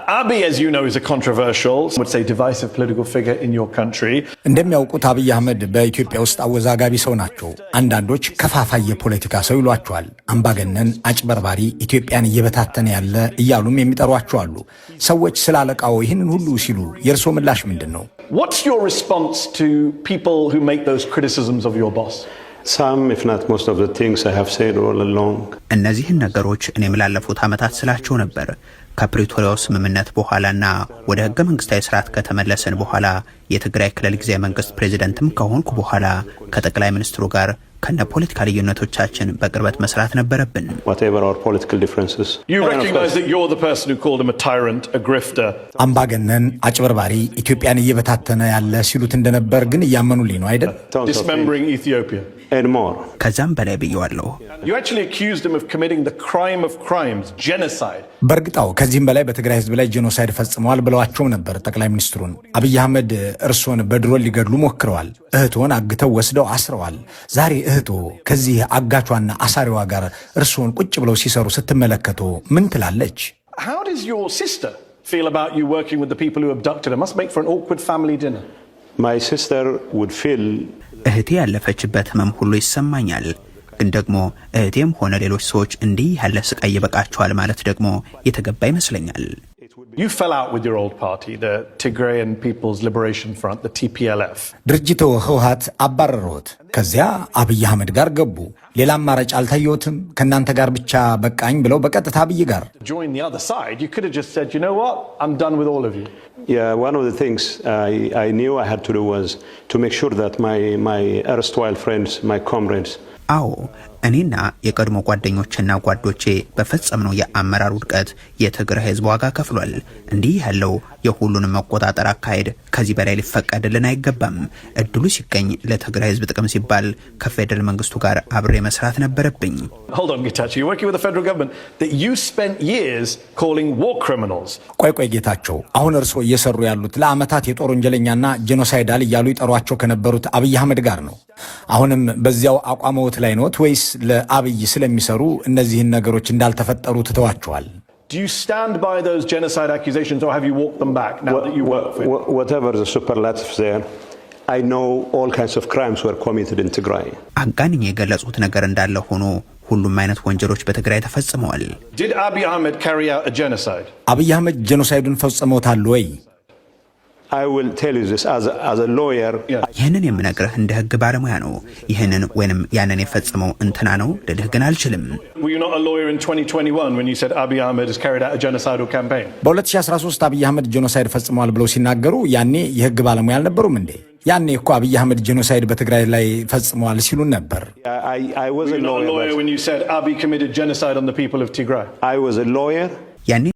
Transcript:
Abiy, as you know, is a controversial, I would say divisive political figure in your country. እንደሚያውቁት አብይ አህመድ በኢትዮጵያ ውስጥ አወዛጋቢ ሰው ናቸው። አንዳንዶች ከፋፋይ የፖለቲካ ሰው ይሏቸዋል። አምባገነን፣ አጭበርባሪ፣ ኢትዮጵያን እየበታተነ ያለ እያሉም የሚጠሯቸው አሉ። ሰዎች ስላለቃው ይህንን ሁሉ ሲሉ የእርሶ ምላሽ ምንድነው? What's your response to people who make those criticisms of your boss? Some, if not most of the things I have said all along. እነዚህን ነገሮች እኔም ላለፉት ዓመታት ስላቸው ነበር። ከፕሪቶሪያው ስምምነት በኋላና ወደ ህገ መንግስታዊ ስርዓት ከተመለሰን በኋላ የትግራይ ክልል ጊዜያዊ መንግስት ፕሬዝዳንትም ከሆንኩ በኋላ ከጠቅላይ ሚኒስትሩ ጋር ከነ ፖለቲካ ልዩነቶቻችን በቅርበት መስራት ነበረብን። Whatever our political differences. You recognize that you're the person who called him a tyrant, a grifter. አምባገነን፣ አጭበርባሪ፣ ኢትዮጵያን እየበታተነ ያለ ሲሉት እንደነበር ግን እያመኑልኝ ነው አይደል? Dismembering Ethiopia. And more. ከዛም በላይ ብየዋለሁ። You actually accused him of committing the crime of crimes, genocide. በርግጣው ከዚህም በላይ በትግራይ ህዝብ ላይ ጄኖሳይድ ፈጽመዋል ብለዋቸው ነበር ጠቅላይ ሚኒስትሩን። አብይ አህመድ እርሶን በድሮን ሊገድሉ ሞክረዋል። እህቶን አግተው ወስደው አስረዋል። ዛሬ እህቶ ከዚህ አጋቿና አሳሪዋ ጋር እርሶን ቁጭ ብለው ሲሰሩ ስትመለከቱ ምን ትላለች? How does your sister feel about you working with the people who abducted her? Must make for an awkward family dinner. My sister would feel እህቴ ያለፈችበት ህመም ሁሉ ይሰማኛል። ግን ደግሞ እህቴም ሆነ ሌሎች ሰዎች እንዲህ ያለ ስቃይ ይበቃቸዋል ማለት ደግሞ የተገባ ይመስለኛል። You fell out with your old party, the Tigrayan People's Liberation Front, the TPLF. ድርጅቶ ህወሓት አባረሩት። ከዚያ አብይ አህመድ ጋር ገቡ። ሌላ አማራጭ አልታየዎትም? ከናንተ ጋር ብቻ በቃኝ ብለው በቀጥታ አብይ ጋር Join the other side. You could have just said, you know what, I'm done with all of you. Yeah, one of the things I knew I had to do was to make sure that my erstwhile friends, my comrades. አዎ እኔና የቀድሞ ጓደኞችና ጓዶቼ በፈጸምነው የአመራር ውድቀት የትግራይ ህዝብ ዋጋ ከፍሏል። እንዲህ ያለው የሁሉንም መቆጣጠር አካሄድ ከዚህ በላይ ሊፈቀድልን አይገባም። እድሉ ሲገኝ ለትግራይ ህዝብ ጥቅም ሲባል ከፌደራል መንግስቱ ጋር አብሬ መስራት ነበረብኝ። Hold on, Getachew, you're working with the federal government that you spent years calling war criminals. ቆይ ጌታቸው፣ አሁን እርሶ እየሰሩ ያሉት ለአመታት የጦር ወንጀለኛና ጄኖሳይዳል እያሉ ይጠሯቸው ከነበሩት አብይ አህመድ ጋር ነው። አሁንም በዚያው አቋመውት ላይ ነዎት ወይስ ለአብይ ስለሚሰሩ እነዚህን ነገሮች እንዳልተፈጠሩ ትተዋቸዋል? Do you stand by those genocide accusations or have you walked them back now that you work for it? Whatever the superlatives there, I know all kinds of crimes were committed in Tigray. አጋንኝ የገለጹት ነገር እንዳለ ሆኖ ሁሉም አይነት ወንጀሎች በትግራይ ተፈጽመዋል። Did Abiy Ahmed carry out a genocide? አብይ አህመድ ጄኖሳይዱን ፈጽመውታል ወይ? I will tell you this as a lawyer. ይህንን የምነግርህ እንደ ህግ ባለሙያ ነው። ይህንን ወይንም ያንን የፈጸመው እንትና ነው ልልህ ግን አልችልም። Were you not a lawyer in 2021 when you said Abiy Ahmed has carried out a genocidal campaign? በ2013 አብይ አህመድ ጄኖሳይድ ፈጽመዋል ብለው ሲናገሩ ያኔ የህግ ባለሙያ አልነበሩም እንዴ? ያኔ እኮ አብይ አህመድ ጄኖሳይድ በትግራይ ላይ ፈጽመዋል ሲሉን ነበር። I was a lawyer when you said Abiy committed genocide on the people of Tigray. I was a lawyer. ያኔ